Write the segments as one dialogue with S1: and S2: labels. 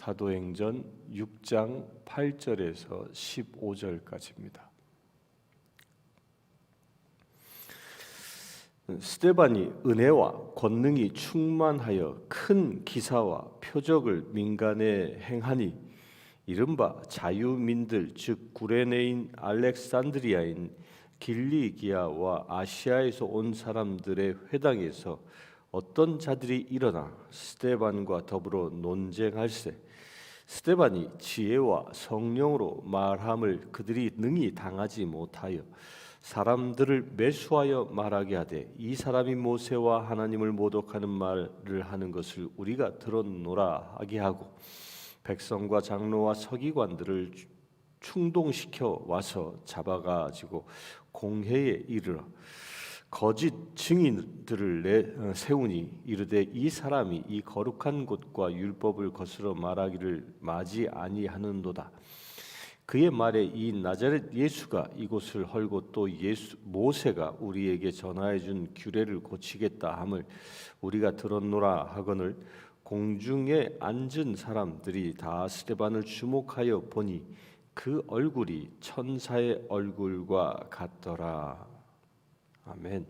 S1: 사도행전 6장 8절에서 15절까지입니다. 스데반이 은혜와 권능이 충만하여 큰 기사와 표적을 민간에 행하니 이른바 자유민들 즉 구레네인 알렉산드리아인 길리기아와 아시아에서 온 사람들의 회당에서 어떤 자들이 일어나 스데반과 더불어 논쟁할세 스데반이 지혜와 성령으로 말함을 그들이 능히 당하지 못하여 사람들을 매수하여 말하게 하되 이 사람이 모세와 하나님을 모독하는 말을 하는 것을 우리가 들었노라 하게 하고 백성과 장로와 서기관들을 충동시켜 와서 잡아가지고 공회에 이르러 거짓 증인들을 세우니 이르되 이 사람이 이 거룩한 곳과 율법을 거스러 말하기를 마지 아니하는도다. 그의 말에 이 나자렛 예수가 이곳을 헐고 또 모세가 우리에게 전하여 준 규례를 고치겠다 함을 우리가 들었노라 하거늘 공중에 앉은 사람들이 다 스데반을 주목하여 보니 그 얼굴이 천사의 얼굴과 같더라. 아멘.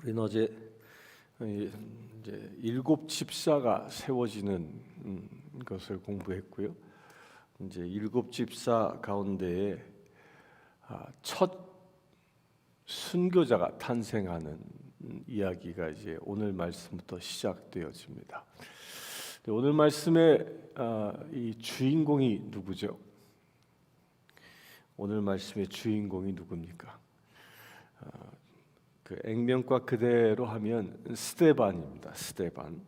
S1: 우리는 어제 이제 7 집사가 세워지는 것을 공부했고요. 이제 7 집사 가운데에 첫 순교자가 탄생하는 이야기가 이제 오늘 말씀부터 시작되어집니다. 오늘 말씀의 이 주인공이 누구죠? 오늘 말씀의 주인공이 누굽니까? 그 액면가 그대로 하면 스데반입니다. 스데반.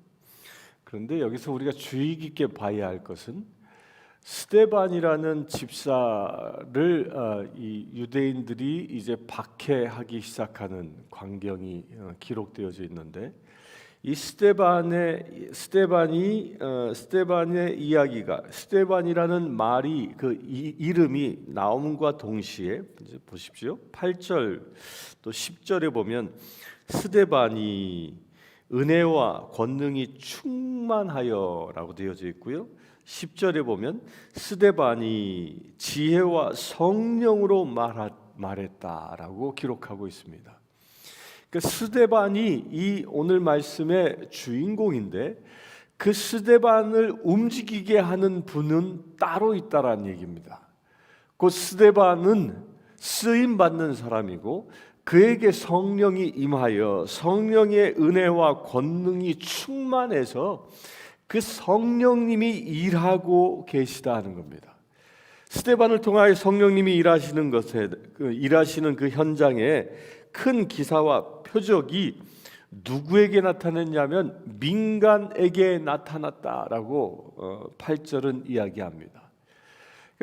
S1: 그런데 여기서 우리가 주의 깊게 봐야 할 것은 스데반이라는 집사를 이 유대인들이 이제 박해하기 시작하는 광경이 기록되어져 있는데 이 스데반의 이야기가 스데반이라는 말이 그 이름이 나옴과 동시에 이제 보십시오. 8절 또 10절에 보면 스데반이 은혜와 권능이 충만하여라고 되어져 있고요. 10절에 보면 스데반이 지혜와 성령으로 말했다라고 기록하고 있습니다. 그러니까 스데반이 이 오늘 말씀의 주인공인데 그 스데반을 움직이게 하는 분은 따로 있다라는 얘기입니다. 그 스데반은 쓰임 받는 사람이고 그에게 성령이 임하여 성령의 은혜와 권능이 충만해서 그 성령님이 일하고 계시다 하는 겁니다. 스데반을 통하여 성령님이 일하시는 그 현장에 큰 기사와 표적이 누구에게 나타났냐면 민간에게 나타났다라고 8절은 이야기합니다.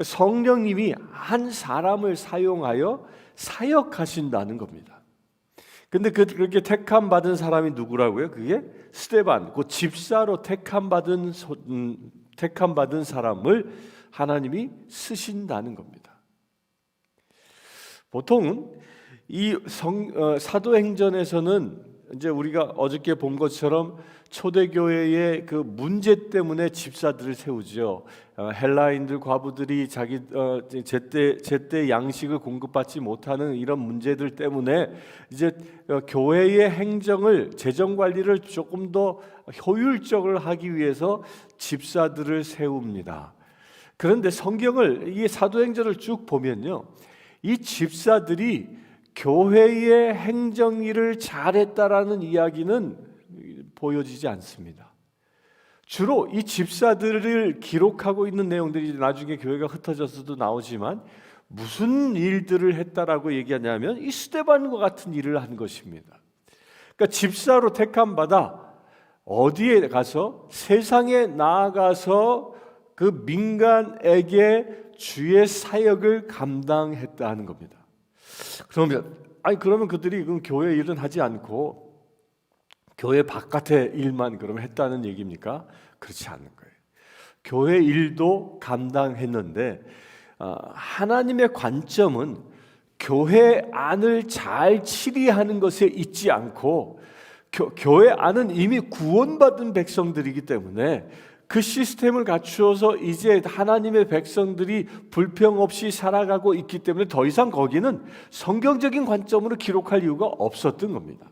S1: 성령님이 한 사람을 사용하여 사역하신다는 겁니다. 근데 그렇게 택함 받은 사람이 누구라고요? 그게 스데반, 그 집사로 택함 받은 사람을 하나님이 쓰신다는 겁니다. 보통은 이 사도행전에서는 이제 우리가 어저께 본 것처럼 초대교회의 그 문제 때문에 집사들을 세우죠. 헬라인들 과부들이 자기 제때 양식을 공급받지 못하는 이런 문제들 때문에 이제 교회의 행정을 재정 관리를 조금 더 효율적으로 하기 위해서 집사들을 세웁니다. 그런데 성경을 이 사도행전을 쭉 보면요, 이 집사들이 교회의 행정일을 잘했다라는 이야기는 보여지지 않습니다. 주로 이 집사들을 기록하고 있는 내용들이 나중에 교회가 흩어져서도 나오지만 무슨 일들을 했다라고 얘기하냐면 이 스데반과 같은 일을 한 것입니다. 그러니까 집사로 택함 받아 어디에 가서 세상에 나아가서 그 민간에게 주의 사역을 감당했다 하는 겁니다. 그러면 그들이 교회 일은 하지 않고 교회 바깥의 일만 그러면 했다는 얘기입니까? 그렇지 않는 거예요. 교회 일도 감당했는데 하나님의 관점은 교회 안을 잘 치리하는 것에 있지 않고 교회 안은 이미 구원받은 백성들이기 때문에 그 시스템을 갖추어서 이제 하나님의 백성들이 불평 없이 살아가고 있기 때문에 더 이상 거기는 성경적인 관점으로 기록할 이유가 없었던 겁니다.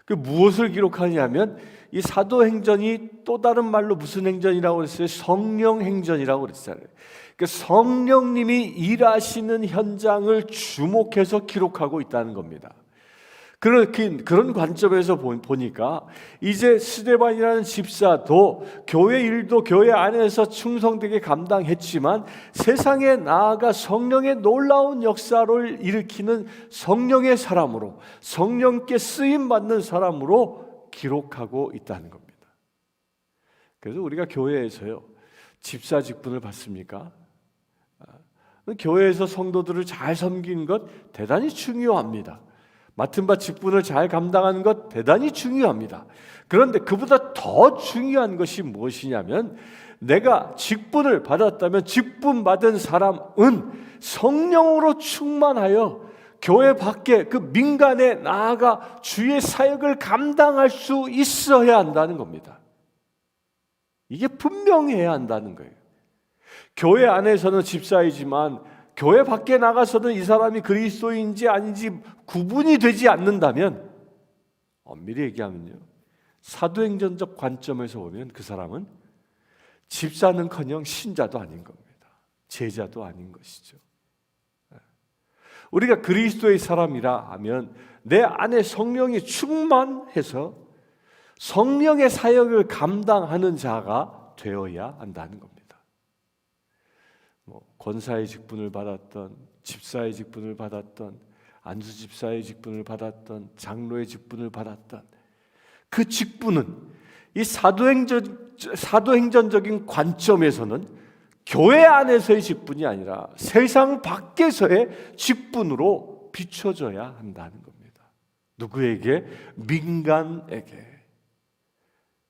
S1: 그 무엇을 기록하냐면 이 사도행전이 또 다른 말로 무슨 행전이라고 했어요? 성령행전이라고 그랬잖아요. 그러니까 성령님이 일하시는 현장을 주목해서 기록하고 있다는 겁니다. 그런 관점에서 보니까 이제 스데반이라는 집사도 교회 일도 교회 안에서 충성되게 감당했지만 세상에 나아가 성령의 놀라운 역사를 일으키는 성령의 사람으로, 성령께 쓰임받는 사람으로 기록하고 있다는 겁니다. 그래서 우리가 교회에서요, 집사 직분을 받습니까? 교회에서 성도들을 잘 섬기는 것 대단히 중요합니다. 맡은 바 직분을 잘 감당하는 것 대단히 중요합니다. 그런데 그보다 더 중요한 것이 무엇이냐면 내가 직분을 받았다면 직분 받은 사람은 성령으로 충만하여 교회 밖에 그 민간에 나아가 주의 사역을 감당할 수 있어야 한다는 겁니다. 이게 분명해야 한다는 거예요. 교회 안에서는 집사이지만 교회 밖에 나가서는 이 사람이 그리스도인지 아닌지 구분이 되지 않는다면, 엄밀히 얘기하면요, 사도행전적 관점에서 보면 그 사람은 집사는커녕 신자도 아닌 겁니다. 제자도 아닌 것이죠. 우리가 그리스도의 사람이라 하면 내 안에 성령이 충만해서 성령의 사역을 감당하는 자가 되어야 한다는 겁니다. 권사의 직분을 받았던, 집사의 직분을 받았던, 안수 집사의 직분을 받았던, 장로의 직분을 받았던 그 직분은 이 사도행전적인 관점에서는 교회 안에서의 직분이 아니라 세상 밖에서의 직분으로 비춰져야 한다는 겁니다. 누구에게? 민간에게.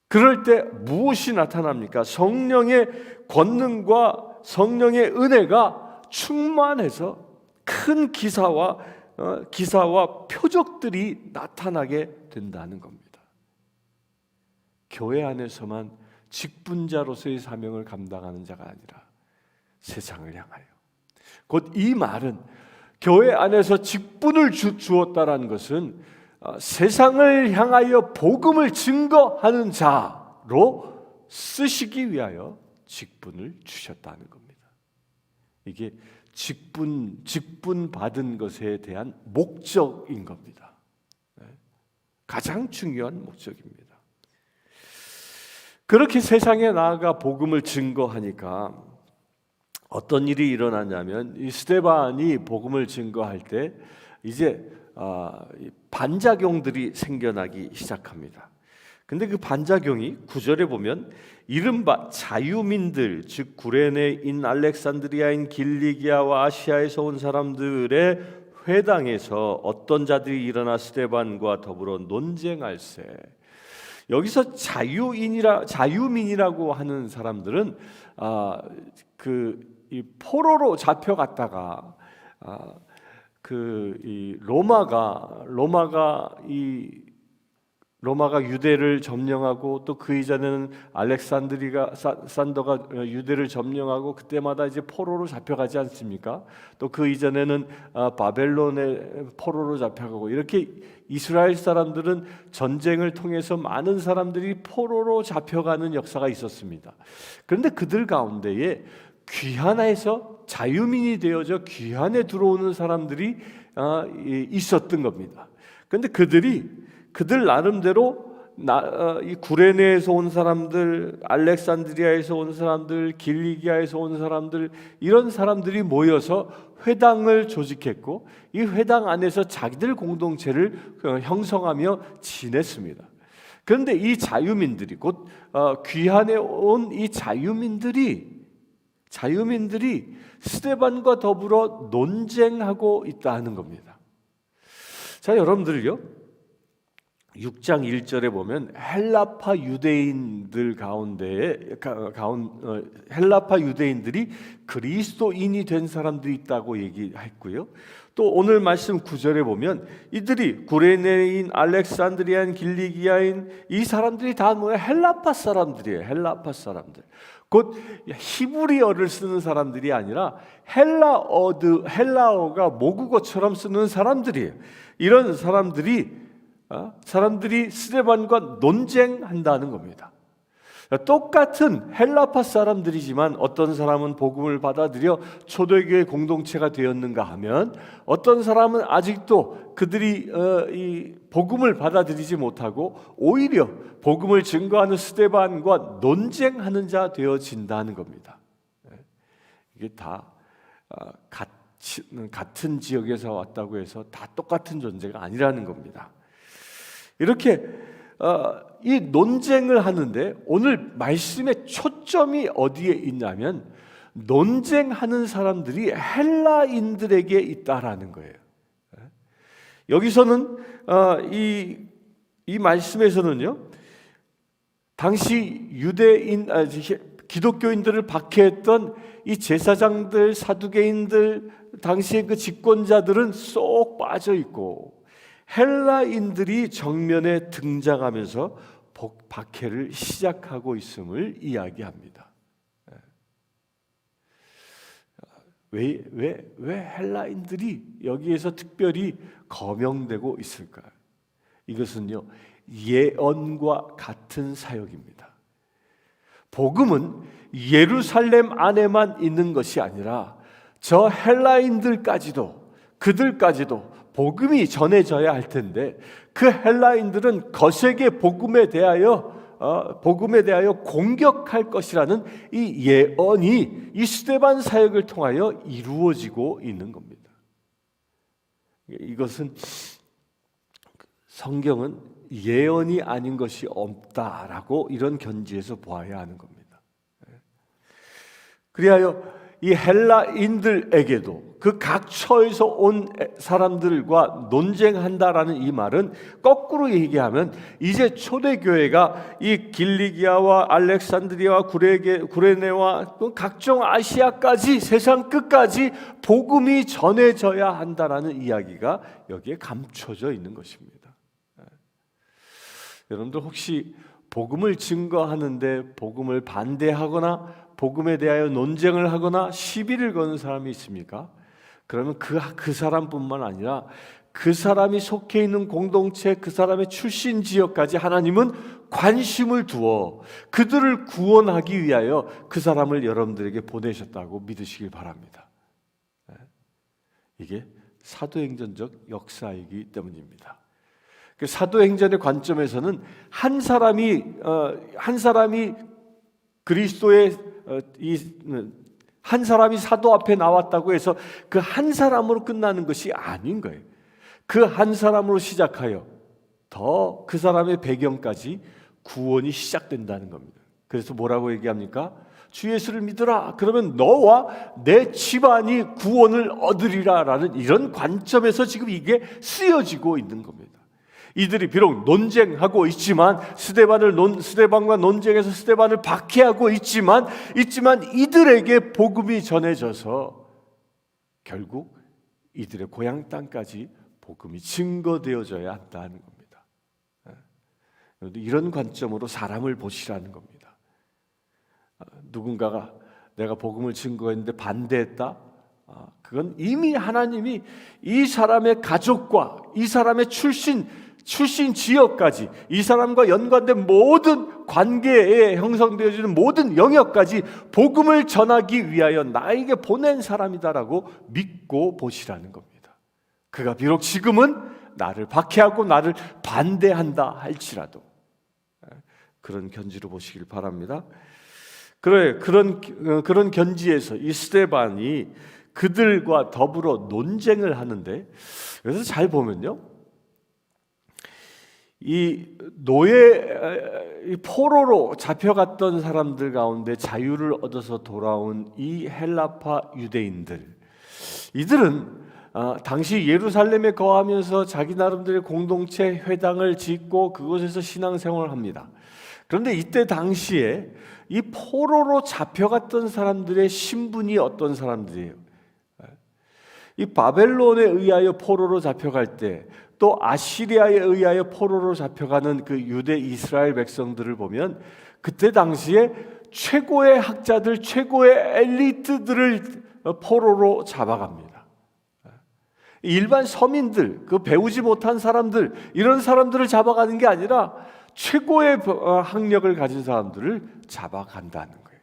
S1: 그럴 때 무엇이 나타납니까? 성령의 권능과 성령의 은혜가 충만해서 큰 기사와 표적들이 나타나게 된다는 겁니다. 교회 안에서만 직분자로서의 사명을 감당하는 자가 아니라 세상을 향하여, 곧 이 말은 교회 안에서 직분을 주었다라는 것은 세상을 향하여 복음을 증거하는 자로 쓰시기 위하여 직분을 주셨다는 겁니다. 이게 직분 받은 것에 대한 목적인 겁니다. 가장 중요한 목적입니다. 그렇게 세상에 나아가 복음을 증거하니까 어떤 일이 일어나냐면 이 스데반이 복음을 증거할 때 이제 반작용들이 생겨나기 시작합니다. 근데 그 반작용이 9절에 보면 이른바 자유민들, 즉 구레네인, 알렉산드리아인, 길리기아와 아시아에서 온 사람들의 회당에서 어떤 자들이 일어나 스데반과 더불어 논쟁할세. 여기서 자유민이라고 하는 사람들은 이 포로로 잡혀갔다가 이 로마가 유대를 점령하고 또 그 이전에는 알렉산더가 유대를 점령하고 그때마다 이제 포로로 잡혀가지 않습니까? 또 그 이전에는 바벨론의 포로로 잡혀가고, 이렇게 이스라엘 사람들은 전쟁을 통해서 많은 사람들이 포로로 잡혀가는 역사가 있었습니다. 그런데 그들 가운데에 귀환해서 자유민이 되어져 귀환에 들어오는 사람들이 있었던 겁니다. 그런데 그들 나름대로 이 구레네에서 온 사람들, 알렉산드리아에서 온 사람들, 길리기아에서 온 사람들, 이런 사람들이 모여서 회당을 조직했고 이 회당 안에서 자기들 공동체를 형성하며 지냈습니다. 그런데 이 자유민들이, 곧 귀환에 온 이 자유민들이 스데반과 더불어 논쟁하고 있다는 겁니다. 자, 여러분들요, 6장 1절에 보면 헬라파 유대인들 가운데에 헬라파 유대인들이 그리스도인이 된 사람들이 있다고 얘기했고요. 또 오늘 말씀 9절에 보면 이들이 구레네인, 알렉산드리아인, 길리기아인 이 사람들이 다 뭐야? 헬라파 사람들이에요. 헬라파 사람들. 곧 히브리어를 쓰는 사람들이 아니라 헬라어가 모국어처럼 쓰는 사람들이에요. 이런 사람들이 스데반과 논쟁한다는 겁니다. 똑같은 헬라파 사람들이지만 어떤 사람은 복음을 받아들여 초대교회 공동체가 되었는가 하면 어떤 사람은 아직도 그들이 이 복음을 받아들이지 못하고 오히려 복음을 증거하는 스데반과 논쟁하는 자 되어진다는 겁니다. 이게 다 같은 지역에서 왔다고 해서 다 똑같은 존재가 아니라는 겁니다. 이렇게 이 논쟁을 하는데 오늘 말씀의 초점이 어디에 있냐면 논쟁하는 사람들이 헬라인들에게 있다라는 거예요. 여기서는 이 말씀에서는요, 당시 기독교인들을 박해했던 이 제사장들, 사두개인들, 당시의 그 집권자들은 쏙 빠져 있고 헬라인들이 정면에 등장하면서 박해를 시작하고 있음을 이야기합니다. 왜 헬라인들이 여기에서 특별히 거명되고 있을까요? 이것은요, 예언과 같은 사역입니다. 복음은 예루살렘 안에만 있는 것이 아니라 저 헬라인들까지도, 그들까지도 복음이 전해져야 할 텐데 그 헬라인들은 거세게 복음에 대하여 공격할 것이라는 이 예언이 이 스데반 사역을 통하여 이루어지고 있는 겁니다. 이것은 성경은 예언이 아닌 것이 없다라고 이런 견지에서 보아야 하는 겁니다. 그리하여 이 헬라인들에게도 그 각 처에서 온 사람들과 논쟁한다라는 이 말은 거꾸로 얘기하면 이제 초대교회가 이 길리기아와 알렉산드리아와 구레네와 또 각종 아시아까지 세상 끝까지 복음이 전해져야 한다라는 이야기가 여기에 감춰져 있는 것입니다. 여러분들 혹시 복음을 증거하는데 복음을 반대하거나 복음에 대하여 논쟁을 하거나 시비를 거는 사람이 있습니까? 그러면 그 사람뿐만 아니라 그 사람이 속해 있는 공동체, 그 사람의 출신 지역까지 하나님은 관심을 두어 그들을 구원하기 위하여 그 사람을 여러분들에게 보내셨다고 믿으시길 바랍니다. 이게 사도행전적 역사이기 때문입니다. 사도행전의 관점에서는 한 사람이 그리스도의 한 사람이 사도 앞에 나왔다고 해서 그 한 사람으로 끝나는 것이 아닌 거예요. 그 한 사람으로 시작하여 더 그 사람의 배경까지 구원이 시작된다는 겁니다. 그래서 뭐라고 얘기합니까? 주 예수를 믿으라. 그러면 너와 내 집안이 구원을 얻으리라 라는 이런 관점에서 지금 이게 쓰여지고 있는 겁니다. 이들이 비록 논쟁하고 있지만 스데반과 논쟁해서 스데반을 박해하고 있지만 이들에게 복음이 전해져서 결국 이들의 고향 땅까지 복음이 증거되어져야 한다는 겁니다. 이런 관점으로 사람을 보시라는 겁니다. 누군가가 내가 복음을 증거했는데 반대했다? 그건 이미 하나님이 이 사람의 가족과 이 사람의 출신 지역까지 이 사람과 연관된 모든 관계에 형성되어지는 모든 영역까지 복음을 전하기 위하여 나에게 보낸 사람이다라고 믿고 보시라는 겁니다. 그가 비록 지금은 나를 박해하고 나를 반대한다 할지라도 그런 견지로 보시길 바랍니다. 그런 견지에서 이 스데반이 그들과 더불어 논쟁을 하는데 여기서 잘 보면요, 이 포로로 잡혀갔던 사람들 가운데 자유를 얻어서 돌아온 이 헬라파 유대인들, 이들은 당시 예루살렘에 거하면서 자기 나름대로의 공동체 회당을 짓고 그곳에서 신앙생활을 합니다. 그런데 이때 당시에 이 포로로 잡혀갔던 사람들의 신분이 어떤 사람들이에요? 이 바벨론에 의하여 포로로 잡혀갈 때, 또 아시리아에 의하여 포로로 잡혀가는 그 유대 이스라엘 백성들을 보면 그때 당시에 최고의 학자들, 최고의 엘리트들을 포로로 잡아갑니다. 일반 서민들, 그 배우지 못한 사람들, 이런 사람들을 잡아가는 게 아니라 최고의 학력을 가진 사람들을 잡아간다는 거예요.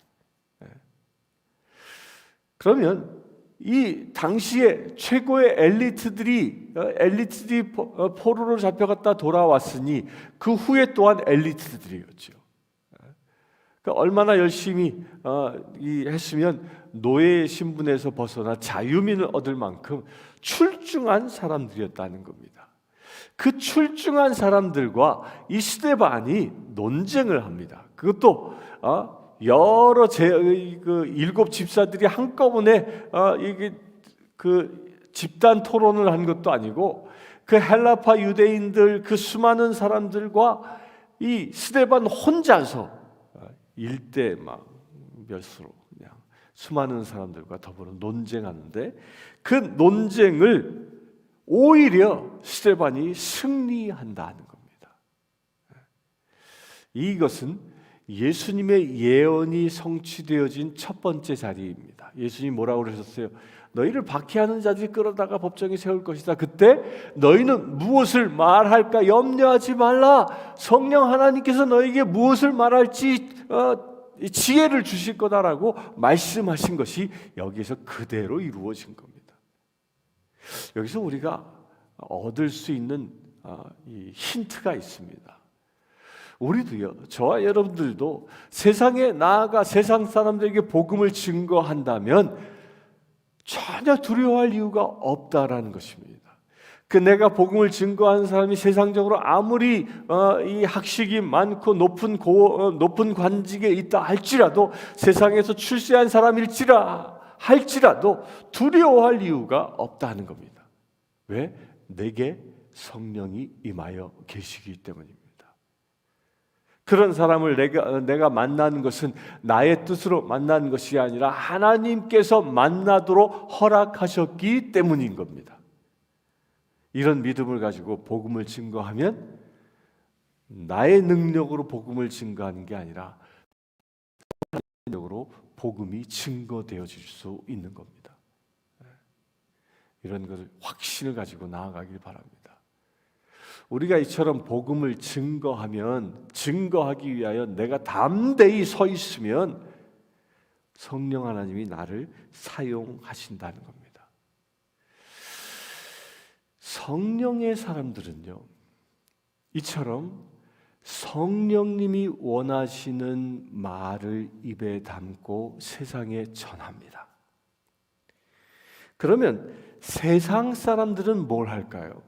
S1: 그러면 이 당시에 최고의 엘리트들이 포로로 잡혀갔다 돌아왔으니 그 후에 또한 엘리트들이었죠. 그러니까 얼마나 열심히 했으면 노예의 신분에서 벗어나 자유민을 얻을 만큼 출중한 사람들이었다는 겁니다. 그 출중한 사람들과 이 스데반이 논쟁을 합니다. 그것도 여러 일곱 집사들이 한꺼번에 이게 그 집단 토론을 한 것도 아니고 그 헬라파 유대인들 그 수많은 사람들과 이 스데반 혼자서 일대 막 몇수로 그냥 수많은 사람들과 더불어 논쟁하는데 그 논쟁을 오히려 스데반이 승리한다는 겁니다. 이것은 예수님의 예언이 성취되어진 첫 번째 자리입니다. 예수님이 뭐라고 그러셨어요? 너희를 박해하는 자들이 끌어다가 법정에 세울 것이다. 그때 너희는 무엇을 말할까 염려하지 말라. 성령 하나님께서 너에게 무엇을 말할지 지혜를 주실 거다라고 말씀하신 것이 여기에서 그대로 이루어진 겁니다. 여기서 우리가 얻을 수 있는 이 힌트가 있습니다. 우리도요, 저와 여러분들도 세상에 나아가 세상 사람들에게 복음을 증거한다면 전혀 두려워할 이유가 없다라는 것입니다. 그 내가 복음을 증거하는 사람이 세상적으로 아무리 이 학식이 많고 높은 관직에 있다 할지라도, 세상에서 출세한 할지라도 두려워할 이유가 없다는 겁니다. 왜? 내게 성령이 임하여 계시기 때문입니다. 그런 사람을 내가 만나는 것은 나의 뜻으로 만나는 것이 아니라 하나님께서 만나도록 허락하셨기 때문인 겁니다. 이런 믿음을 가지고 복음을 증거하면 나의 능력으로 복음을 증거하는 게 아니라 하나님의 능력으로 복음이 증거되어질 수 있는 겁니다. 이런 것을 확신을 가지고 나아가길 바랍니다. 우리가 이처럼 복음을 증거하기 위하여 내가 담대히 서 있으면 성령 하나님이 나를 사용하신다는 겁니다. 성령의 사람들은요, 이처럼 성령님이 원하시는 말을 입에 담고 세상에 전합니다. 그러면 세상 사람들은 뭘 할까요?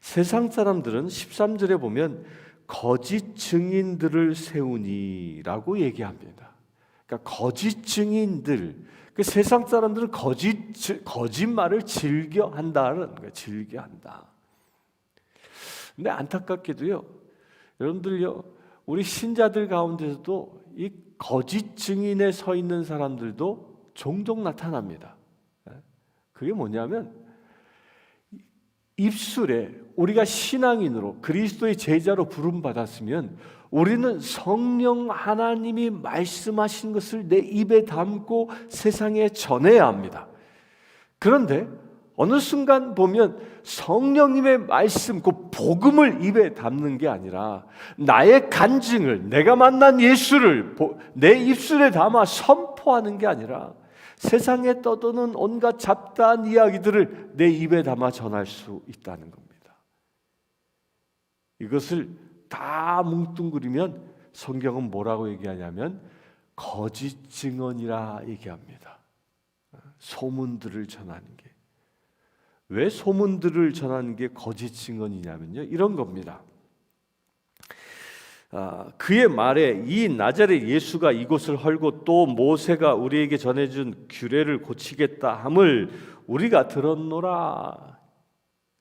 S1: 세상 사람들은 13절에 보면 거짓 증인들을 세우니라고 얘기합니다. 그러니까 거짓 증인들, 그 세상 사람들은 거짓말을 즐겨한다는 거예요. 즐겨한다. 근데 안타깝게도요, 여러분들요, 우리 신자들 가운데서도 이 거짓 증인에 서 있는 사람들도 종종 나타납니다. 그게 뭐냐면 입술에 우리가 신앙인으로 그리스도의 제자로 부름받았으면 우리는 성령 하나님이 말씀하신 것을 내 입에 담고 세상에 전해야 합니다. 그런데 어느 순간 보면 성령님의 말씀, 그 복음을 입에 담는 게 아니라 나의 간증을, 내가 만난 예수를 내 입술에 담아 선포하는 게 아니라 세상에 떠도는 온갖 잡다한 이야기들을 내 입에 담아 전할 수 있다는 겁니다. 이것을 다 뭉뚱그리면 성경은 뭐라고 얘기하냐면 거짓 증언이라 얘기합니다. 소문들을 전하는 게. 왜 소문들을 전하는 게 거짓 증언이냐면요, 이런 겁니다. 그의 말에 이 나자렛 예수가 이곳을 헐고 또 모세가 우리에게 전해준 규례를 고치겠다 함을 우리가 들었노라.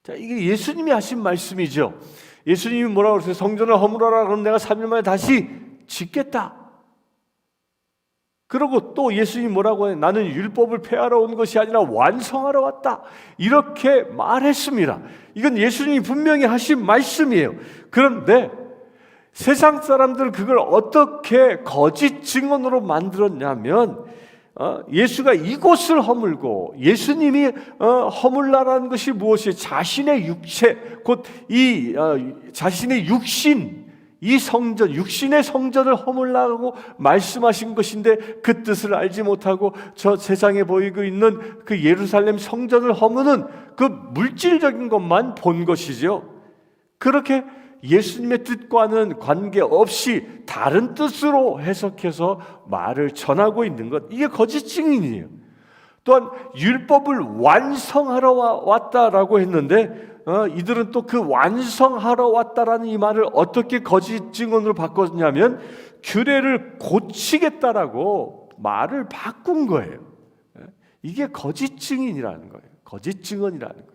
S1: 자, 이게 예수님이 하신 말씀이죠. 예수님이 뭐라고 그러세요? 성전을 허물어라. 그럼 내가 3일 만에 다시 짓겠다. 그리고 또 예수님이 뭐라고 해요? 나는 율법을 폐하러 온 것이 아니라 완성하러 왔다. 이렇게 말했습니다. 이건 예수님이 분명히 하신 말씀이에요. 그런데 세상 사람들은 그걸 어떻게 거짓 증언으로 만들었냐면 예수가 이곳을 허물고, 예수님이 허물라라는 것이 무엇이에요? 자신의 육체, 곧 이 자신의 육신, 이 성전, 육신의 성전을 허물라고 말씀하신 것인데 그 뜻을 알지 못하고 저 세상에 보이고 있는 그 예루살렘 성전을 허무는 그 물질적인 것만 본 것이죠. 그렇게 예수님의 뜻과는 관계없이 다른 뜻으로 해석해서 말을 전하고 있는 것, 이게 거짓 증인이에요. 또한 율법을 완성하러 왔다라고 했는데 이들은 또 그 완성하러 왔다라는 이 말을 어떻게 거짓 증언으로 바꿨냐면 규례를 고치겠다라고 말을 바꾼 거예요. 이게 거짓 증인이라는 거예요. 거짓 증언이라는 거예요.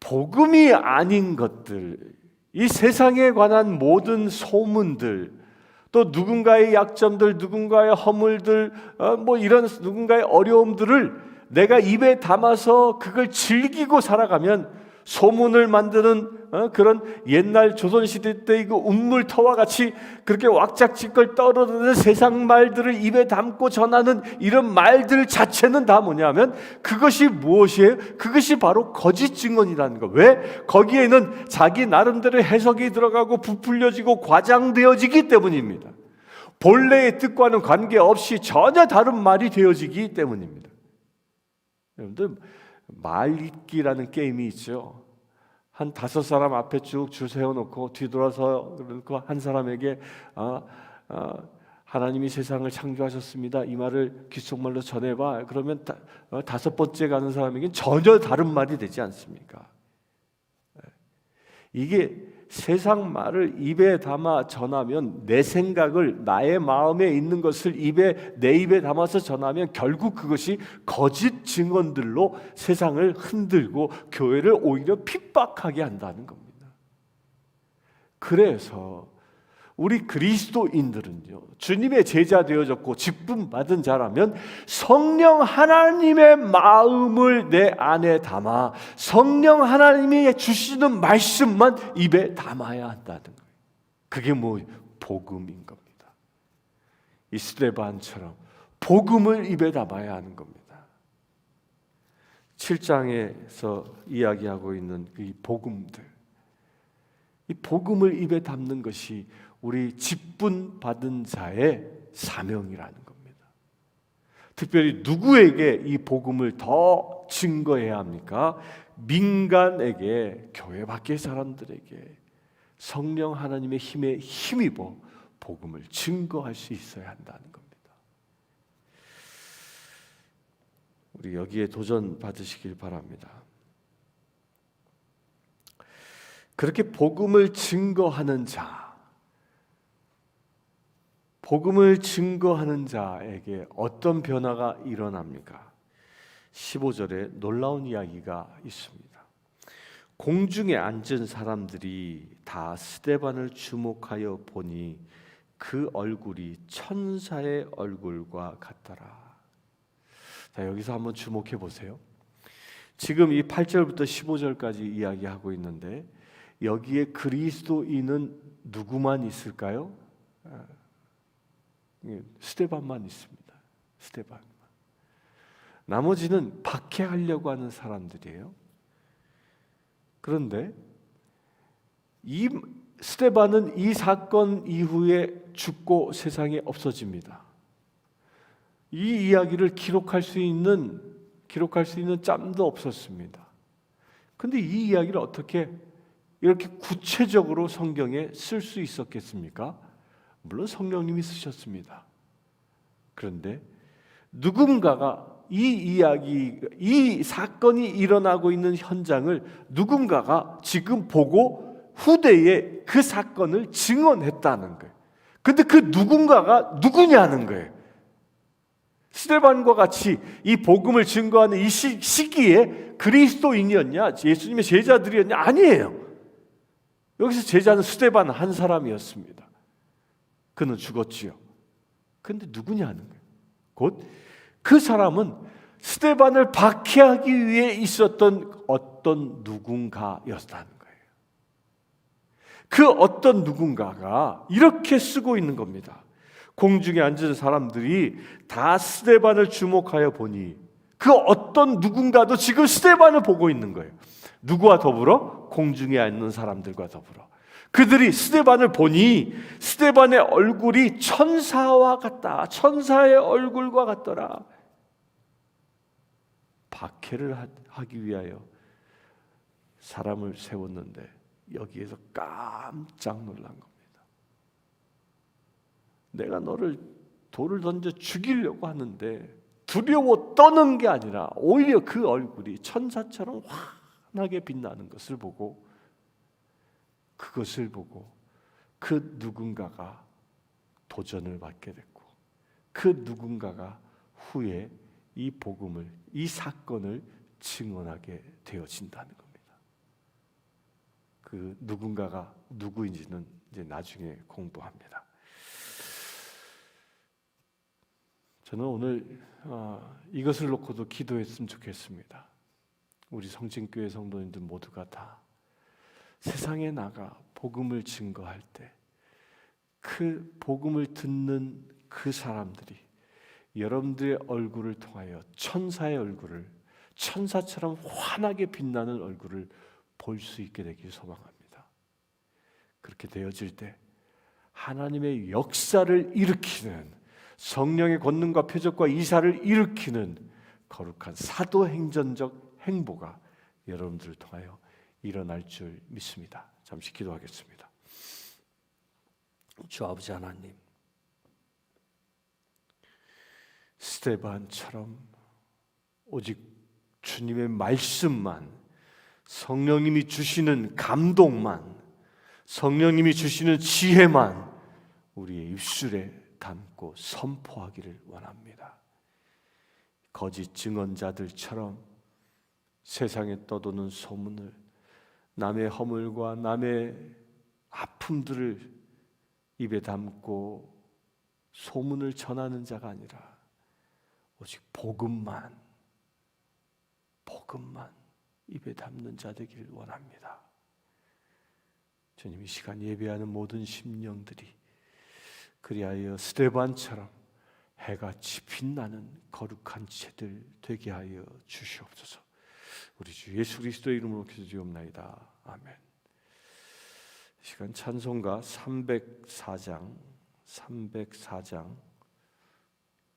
S1: 복음이 아닌 것들, 이 세상에 관한 모든 소문들, 또 누군가의 약점들, 누군가의 허물들, 이런 누군가의 어려움들을 내가 입에 담아서 그걸 즐기고 살아가면 소문을 만드는 그런 옛날 조선시대 때 그 운물터와 같이 그렇게 왁작지껄 떠오르는 세상 말들을 입에 담고 전하는 이런 말들 자체는 다 뭐냐면 그것이 무엇이에요? 그것이 바로 거짓 증언이라는 거. 왜? 거기에는 자기 나름대로 해석이 들어가고 부풀려지고 과장되어지기 때문입니다. 본래의 뜻과는 관계없이 전혀 다른 말이 되어지기 때문입니다. 여러분들, 말 읽기라는 게임이 있죠. 한 5사람 앞에 쭉 줄 세워놓고 뒤돌아서 한 사람에게 하나님이 세상을 창조하셨습니다, 이 말을 귓속말로 전해봐. 그러면 5번째 가는 사람에게는 전혀 다른 말이 되지 않습니까? 이게 세상 말을 입에 담아 전하면, 내 생각을, 나의 마음에 있는 것을 내 입에 담아서 전하면 결국 그것이 거짓 증언들로 세상을 흔들고 교회를 오히려 핍박하게 한다는 겁니다. 그래서 우리 그리스도인들은요, 주님의 제자 되어졌고 직분 받은 자라면 성령 하나님의 마음을 내 안에 담아 성령 하나님이 주시는 말씀만 입에 담아야 한다는 거예요. 그게 복음인 겁니다. 이 스데반처럼 복음을 입에 담아야 하는 겁니다. 7장에서 이야기하고 있는 이 복음들, 이 복음을 입에 담는 것이 우리 직분 받은 자의 사명이라는 겁니다. 특별히 누구에게 이 복음을 더 증거해야 합니까? 민간에게, 교회 밖의 사람들에게 성령 하나님의 힘에 힘입어 복음을 증거할 수 있어야 한다는 겁니다. 우리 여기에 도전 받으시길 바랍니다. 그렇게 복음을 증거하는 자, 복음을 증거하는 자에게 어떤 변화가 일어납니까? 15절에 놀라운 이야기가 있습니다. 공중에 앉은 사람들이 다 스데반을 주목하여 보니 그 얼굴이 천사의 얼굴과 같더라. 자, 여기서 한번 주목해 보세요. 지금 이 8절부터 15절까지 이야기하고 있는데 여기에 그리스도인은 누구만 있을까요? 스데반만 있습니다. 스데반만. 나머지는 박해하려고 하는 사람들이에요. 그런데 이 스데반은 이 사건 이후에 죽고 세상에 없어집니다. 이 이야기를 기록할 수 있는 짬도 없었습니다. 그런데 이 이야기를 어떻게 이렇게 구체적으로 성경에 쓸 수 있었겠습니까? 물론 성령님이 쓰셨습니다. 그런데 누군가가 이 사건이 일어나고 있는 현장을 누군가가 지금 보고 후대에 그 사건을 증언했다는 거예요. 근데 그 누군가가 누구냐는 거예요. 스데반과 같이 이 복음을 증거하는 이 시기에 그리스도인이었냐, 예수님의 제자들이었냐? 아니에요. 여기서 제자는 스데반 한 사람이었습니다. 그는 죽었지요. 근데 누구냐는 거예요. 곧 그 사람은 스데반을 박해하기 위해 있었던 어떤 누군가였다는 거예요. 그 어떤 누군가가 이렇게 쓰고 있는 겁니다. 공중에 앉은 사람들이 다 스데반을 주목하여 보니 그 어떤 누군가도 지금 스데반을 보고 있는 거예요. 누구와 더불어? 공중에 앉는 사람들과 더불어. 그들이 스데반을 보니 스데반의 얼굴이 천사와 같다. 천사의 얼굴과 같더라. 박해를 하기 위하여 사람을 세웠는데 여기에서 깜짝 놀란 겁니다. 내가 너를 돌을 던져 죽이려고 하는데 두려워 떠는 게 아니라 오히려 그 얼굴이 천사처럼 환하게 빛나는 것을 보고, 그것을 보고 그 누군가가 도전을 받게 됐고 그 누군가가 후에 이 복음을, 이 사건을 증언하게 되어진다는 겁니다. 그 누군가가 누구인지는 이제 나중에 공부합니다. 저는 오늘 이것을 놓고도 기도했으면 좋겠습니다. 우리 성진교회 성도님들 모두가 다 세상에 나가 복음을 증거할 때 그 복음을 듣는 그 사람들이 여러분들의 얼굴을 통하여 천사의 얼굴을, 천사처럼 환하게 빛나는 얼굴을 볼 수 있게 되길 소망합니다. 그렇게 되어질 때 하나님의 역사를 일으키는, 성령의 권능과 표적과 이사를 일으키는 거룩한 사도행전적 행보가 여러분들을 통하여 일어날 줄 믿습니다. 잠시 기도하겠습니다. 주 아버지 하나님, 스데반처럼 오직 주님의 말씀만, 성령님이 주시는 감동만, 성령님이 주시는 지혜만 우리의 입술에 담고 선포하기를 원합니다. 거짓 증언자들처럼 세상에 떠도는 소문을, 남의 허물과 남의 아픔들을 입에 담고 소문을 전하는 자가 아니라 오직 복음만 입에 담는 자 되기를 원합니다. 주님, 이 시간 예배하는 모든 심령들이 그리하여 스데반처럼 해같이 빛나는 거룩한 제들 되게 하여 주시옵소서. 우리 주 예수 그리스도의 이름으로 기도드리옵나이다. 아멘. 이 시간 찬송가 304장